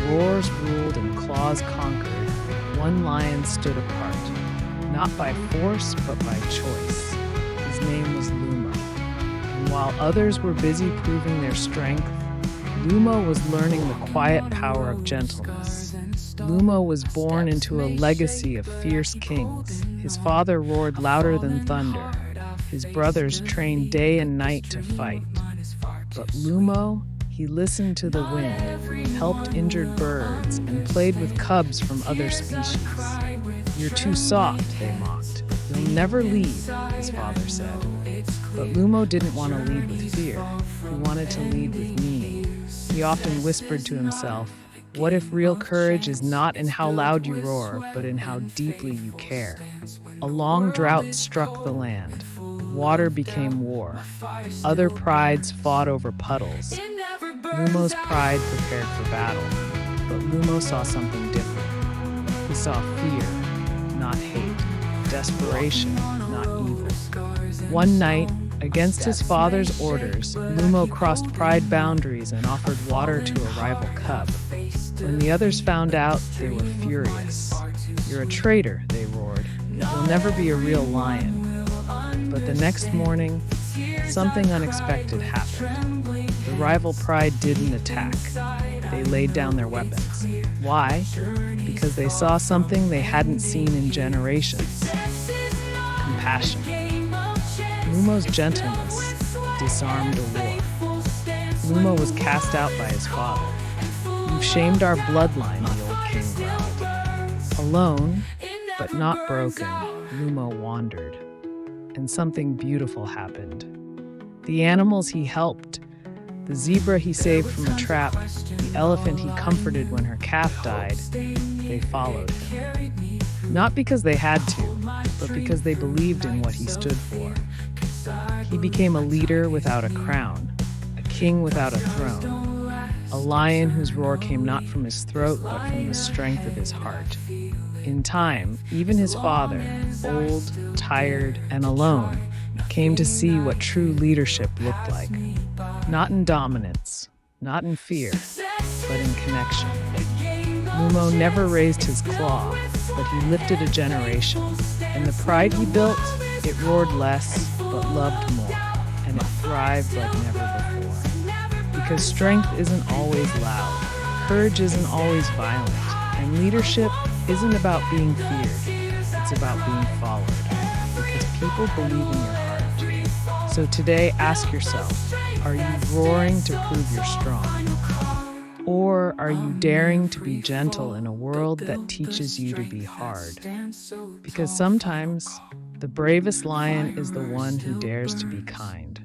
roars ruled and claws conquered, one lion stood apart, not by force but by choice. His name was Luma. And while others were busy proving their strength, Luma was learning the quiet power of gentleness. Luma was born into a legacy of fierce kings. His father roared louder than thunder. His brothers trained day and night to fight. But Lumo, he listened to the wind, helped injured birds, and played with cubs from other species. "You're too soft," they mocked. "You'll never lead," his father said. But Lumo didn't want to lead with fear. He wanted to lead with meaning. He often whispered to himself, "What if real courage is not in how loud you roar, but in how deeply you care?" A long drought struck the land. Water became war. Other prides fought over puddles. Lumo's pride prepared for battle, but Lumo saw something different. He saw fear, not hate, desperation, not evil. One night, against his father's orders, Lumo crossed pride boundaries and offered water to a rival cub. When the others found out, they were furious. "You're a traitor," they roared. "You'll never be a real lion." But the next morning, something unexpected happened. The rival pride didn't attack. They laid down their weapons. Why? Because they saw something they hadn't seen in generations. Compassion. Lumo's gentleness disarmed a war. Lumo was cast out by his father. "You've shamed our bloodline," the old king growled. Alone, but not broken, Lumo wandered. And something beautiful happened. The animals he helped, the zebra he saved from a trap, the elephant he comforted when her calf died, they followed him. Not because they had to, but because they believed in what he stood for. He became a leader without a crown, a king without a throne, a lion whose roar came not from his throat, but from the strength of his heart. In time, even his father, old, tired, and alone, came to see what true leadership looked like. Not in dominance, not in fear, but in connection. Lumo never raised his claw, but he lifted a generation. And the pride he built, it roared less, but loved more, and it thrived like never before. Because strength isn't always loud, courage isn't always violent, and leadership isn't about being feared, it's about being followed, because people believe in your heart. So today, ask yourself, are you roaring to prove you're strong? Or are you daring to be gentle in a world that teaches you to be hard? Because sometimes, the bravest lion is the one who dares to be kind.